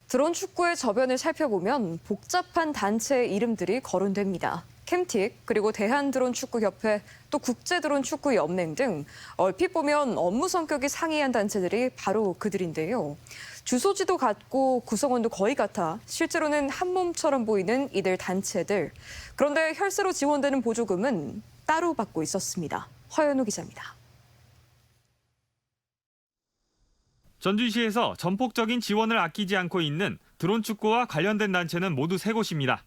드론 축구의 저변을 살펴보면 복잡한 단체의 이름들이 거론됩니다. 캠틱, 그리고 대한드론축구협회, 또 국제드론축구연맹 등 얼핏 보면 업무 성격이 상이한 단체들이 바로 그들인데요. 주소지도 같고 구성원도 거의 같아 실제로는 한 몸처럼 보이는 이들 단체들. 그런데 혈세로 지원되는 보조금은 따로 받고 있었습니다. 허연우 기자입니다. 전주시에서 전폭적인 지원을 아끼지 않고 있는 드론 축구와 관련된 단체는 모두 3곳입니다.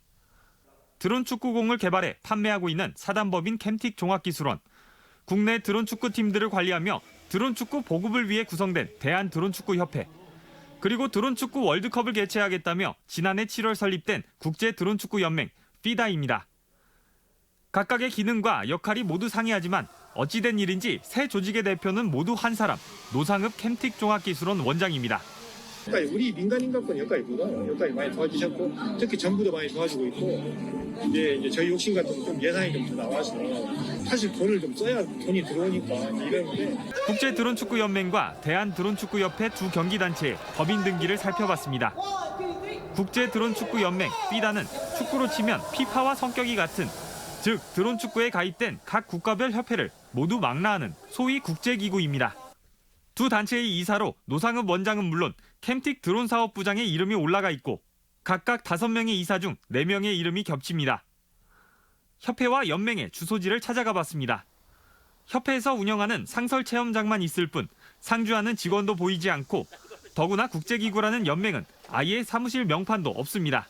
드론 축구공을 개발해 판매하고 있는 사단법인 캠틱 종합기술원, 국내 드론 축구팀들을 관리하며 드론 축구 보급을 위해 구성된 대한드론축구협회, 그리고 드론 축구 월드컵을 개최하겠다며 지난해 7월 설립된 국제드론축구연맹 FIDA입니다. 각각의 기능과 역할이 모두 상이하지만 어찌된 일인지 새 조직의 대표는 모두 한 사람, 노상읍 캠틱 종합기술원 원장입니다. 그러니까 우리 민간인간권 여기까지 많이 도와주셨고, 특히 정부도 많이 도와주고 있고, 이제 저희 욕심 같은 거 좀 예산이 좀 더 나와서 사실 돈을 좀 써야 돈이 들어오니까 이러는데. 국제드론축구연맹과 대한드론축구협회 두 경기단체의 법인 등기를 살펴봤습니다. 국제드론축구연맹 FIDA는 축구로 치면 피파와 성격이 같은, 즉 드론축구에 가입된 각 국가별 협회를 모두 망라하는 소위 국제기구입니다. 두 단체의 이사로 노상읍 원장은 물론 캠틱 드론 사업부장의 이름이 올라가 있고 각각 5명의 이사 중 4명의 이름이 겹칩니다. 협회와 연맹의 주소지를 찾아가 봤습니다. 협회에서 운영하는 상설 체험장만 있을 뿐 상주하는 직원도 보이지 않고, 더구나 국제기구라는 연맹은 아예 사무실 명판도 없습니다.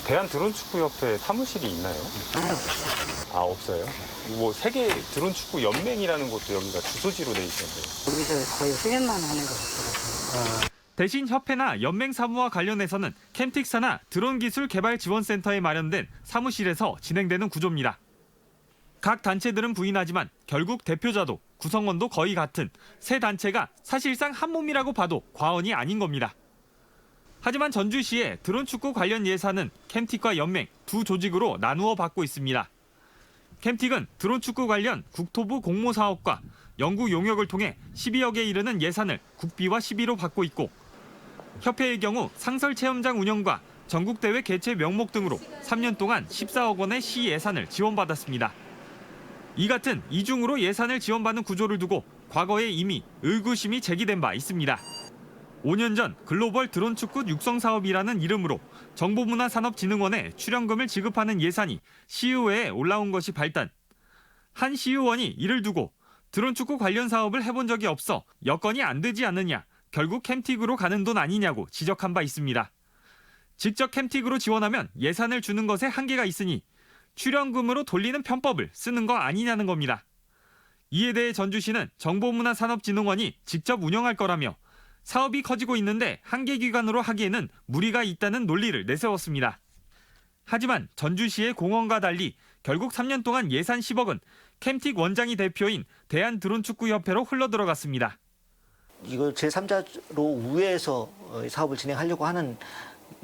대한드론축구협회 사무실이 있나요? 없어요. 뭐 세계 드론축구 연맹이라는 것도 여기가 주소지로 돼 있던데. 여기서 거의 수련만 하는 것 같더라고요. 대신 협회나 연맹 사무와 관련해서는 캠틱사나 드론기술 개발지원센터에 마련된 사무실에서 진행되는 구조입니다. 각 단체들은 부인하지만 결국 대표자도 구성원도 거의 같은 세 단체가 사실상 한 몸이라고 봐도 과언이 아닌 겁니다. 하지만 전주시의 드론축구 관련 예산은 캠틱과 연맹 두 조직으로 나누어 받고 있습니다. 캠틱은 드론축구 관련 국토부 공모사업과 연구 용역을 통해 12억에 이르는 예산을 국비와 시비로 받고 있고, 협회의 경우 상설 체험장 운영과 전국대회 개최 명목 등으로 3년 동안 14억 원의 시 예산을 지원받았습니다. 이 같은 이중으로 예산을 지원받는 구조를 두고 과거에 이미 의구심이 제기된 바 있습니다. 5년 전 글로벌 드론축구 육성사업이라는 이름으로 정보문화산업진흥원에 출연금을 지급하는 예산이 시의회에 올라온 것이 발단. 한 시의원이 이를 두고 드론축구 관련 사업을 해본 적이 없어 여건이 안 되지 않느냐, 결국 캠틱으로 가는 돈 아니냐고 지적한 바 있습니다. 직접 캠틱으로 지원하면 예산을 주는 것에 한계가 있으니 출연금으로 돌리는 편법을 쓰는 거 아니냐는 겁니다. 이에 대해 전주시는 정보문화산업진흥원이 직접 운영할 거라며 사업이 커지고 있는데 한계 기관으로 하기에는 무리가 있다는 논리를 내세웠습니다. 하지만 전주시의 공언과 달리 결국 3년 동안 예산 10억은 캠틱 원장이 대표인 대한드론축구협회로 흘러들어갔습니다. 이걸 제3자로 우회해서 사업을 진행하려고 하는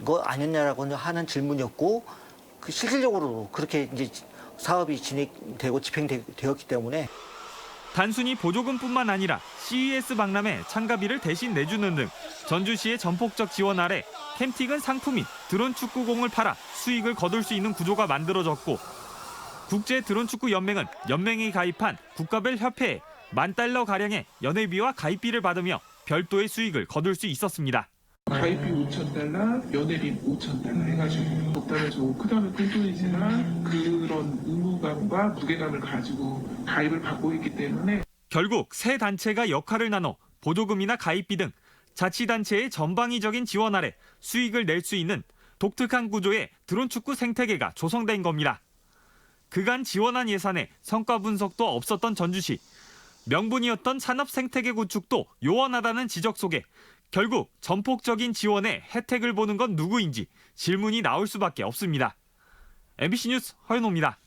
거 아니냐라고 하는 질문이었고, 실질적으로 그렇게 이제 사업이 진행되고 집행되었기 때문에. 단순히 보조금뿐만 아니라 CES 박람회 참가비를 대신 내주는 등 전주시의 전폭적 지원 아래 캠틱은 상품인 드론 축구공을 팔아 수익을 거둘 수 있는 구조가 만들어졌고, 국제드론축구연맹은 연맹이 가입한 국가별 협회에 $10,000가량의 연회비와 가입비를 받으며 별도의 수익을 거둘 수 있었습니다. 가입비 $5,000, 연회비 $5,000 해가지고 적당해서 크다면 큰 돈이지만 그런 의무감과 무게감을 가지고 가입을 받고 있기 때문에 결국 세 단체가 역할을 나눠 보조금이나 가입비 등 자치단체의 전방위적인 지원 아래 수익을 낼 수 있는 독특한 구조의 드론축구 생태계가 조성된 겁니다. 그간 지원한 예산에 성과 분석도 없었던 전주시. 명분이었던 산업 생태계 구축도 요원하다는 지적 속에 결국 전폭적인 지원에 혜택을 보는 건 누구인지 질문이 나올 수밖에 없습니다. MBC 뉴스 허연호입니다.